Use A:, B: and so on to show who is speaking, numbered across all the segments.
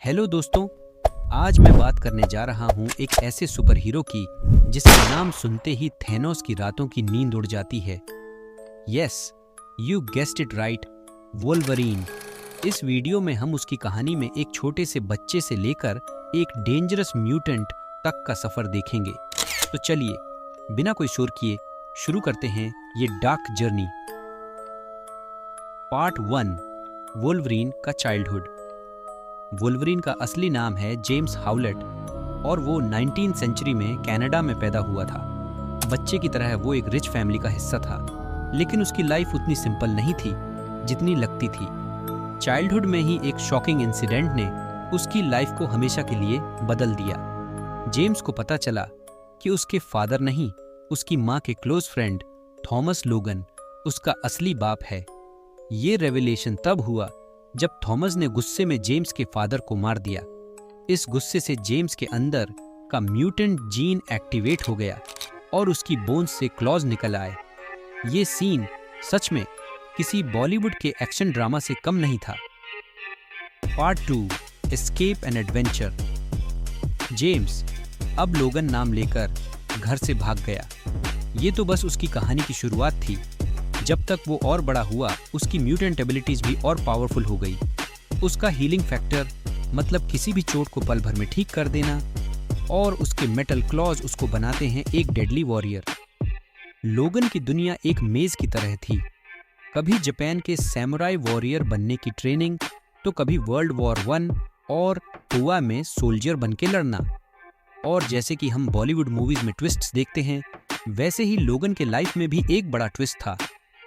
A: Hello दोस्तों, आज मैं बात करने जा रहा हूँ एक ऐसे सुपर हीरो की जिसका नाम सुनते ही थैनोस की रातों की नींद उड़ जाती है। Yes, you guessed it right, Wolverine. इस वीडियो में हम उसकी कहानी में एक छोटे से बच्चे से लेकर एक डेंजरस म्यूटेंट तक का सफर देखेंगे। तो चलिए बिना कोई शोर किए शुरू करते हैं ये डार्क जर्नी। पार्ट 1, वोल्वरीन का चाइल्डहुड। वोल्वरीन का असली नाम है जेम्स हाउलेट और वो 19th सेंचुरी में कनाडा में पैदा हुआ था। बच्चे की तरह वो एक रिच फैमिली का हिस्सा था, लेकिन उसकी लाइफ उतनी सिंपल नहीं थी जितनी लगती थी। चाइल्डहुड में ही एक शॉकिंग इंसिडेंट ने उसकी लाइफ को हमेशा के लिए बदल दिया। जेम्स को पता चला कि उसके फादर नहीं, उसकी माँ के क्लोज फ्रेंड थॉमस लोगन उसका असली बाप है। ये रेवलेशन तब हुआ जब थॉमस ने गुस्से में जेम्स के फादर को मार दिया। इस गुस्से से जेम्स के अंदर का म्यूटेंट जीन एक्टिवेट हो गया और उसकी बोन्स से क्लॉज निकल आए। ये सीन सच में किसी बॉलीवुड के एक्शन ड्रामा से कम नहीं था। Part 2, escape and adventure. James अब लोगन नाम लेकर घर से भाग गया। ये तो बस उसकी कहानी की शुरुआत थी। जब तक वो और बड़ा हुआ, उसकी म्यूटेंट एबिलिटीज भी और पावरफुल हो गई। उसका हीलिंग फैक्टर, मतलब किसी भी चोट को पल भर में ठीक कर देना, और उसके मेटल क्लॉज उसको बनाते हैं एक डेडली वॉरियर। लोगन की दुनिया एक मेज की तरह थी। कभी जापान के सैमुराई वॉरियर बनने की ट्रेनिंग, तो कभी वर्ल्ड वॉर 1 और गोवा में सोल्जर बन के लड़ना। और जैसे कि हम बॉलीवुड मूवीज में ट्विस्ट्स देखते हैं, वैसे ही लोगन के लाइफ में भी एक बड़ा ट्विस्ट था।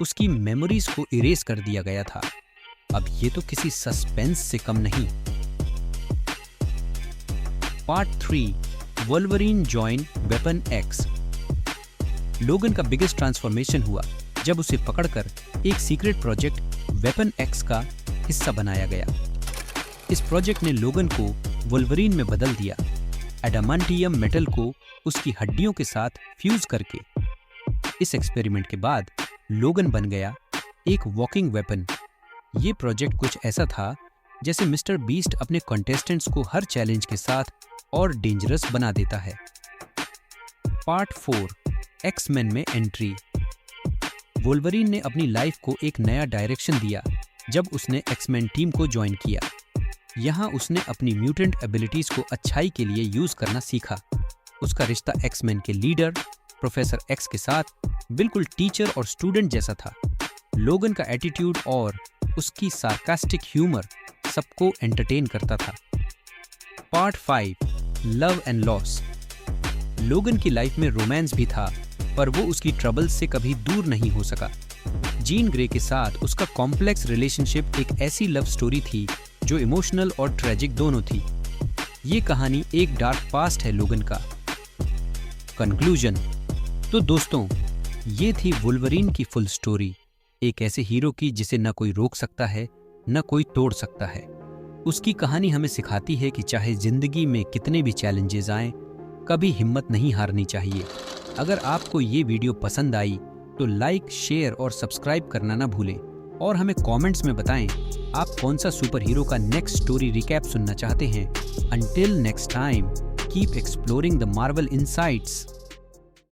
A: उसकी मेमोरीज को इरेज कर दिया गया था। अब ये तो किसी सस्पेंस से कम नहीं। Part 3, Wolverine join weapon x. लोगन का बिगेस्ट ट्रांसफॉर्मेशन हुआ जब उसे पकड़कर एक सीक्रेट प्रोजेक्ट वेपन एक्स का हिस्सा बनाया गया। इस प्रोजेक्ट ने लोगन को वोल्वरीन में बदल दिया, एडामांटियम मेटल को उसकी हड्डियों के साथ फ्यूज करके। इस एक्सपेरिमेंट के बाद लोगन बन गया एक वॉकिंग वेपन। ये प्रोजेक्ट कुछ ऐसा था जैसे मिस्टर बीस्ट अपने कॉन्टेस्टेंट्स को हर चैलेंज के साथ और डेंजरस बना देता है। पार्ट 4, एक्स-मैन में एंट्री। वोल्वरीन ने अपनी लाइफ को एक नया डायरेक्शन दिया जब उसने एक्स-मैन टीम को ज्वाइन किया। यहाँ उसने अपनी म्यूटेंट एबिलिटीज को अच्छाई के लिए यूज करना सीखा। उसका रिश्ता एक्स-मैन के लीडर प्रोफेसर एक्स के साथ बिल्कुल टीचर और स्टूडेंट जैसा था। लोगन का एटीट्यूड और उसकी सार्कास्टिक ह्यूमर सबको एंटरटेन करता था। Part 5, love and loss. लोगन की लाइफ में रोमांस भी था, पर वो उसकी ट्रबल्स से कभी दूर नहीं हो सका। जीन ग्रे के साथ उसका कॉम्प्लेक्स रिलेशनशिप एक ऐसी लव स्टोरी थी जो इमोशनल और ट्रेजिक दोनों थी। ये कहानी एक डार्क पास्ट है लोगन का। कंक्लूजन। तो दोस्तों, ये थी वोल्वरीन की फुल स्टोरी, एक ऐसे हीरो की जिसे न कोई रोक सकता है न कोई तोड़ सकता है। उसकी कहानी हमें सिखाती है कि चाहे जिंदगी में कितने भी चैलेंजेस आएं, कभी हिम्मत नहीं हारनी चाहिए। अगर आपको ये वीडियो पसंद आई तो लाइक, शेयर और सब्सक्राइब करना ना भूलें, और हमें कमेंट्स में बताएं आप कौन सा सुपर हीरो का नेक्स्ट स्टोरी रिकैप सुनना चाहते हैं। Until next time, keep exploring the Marvel insights.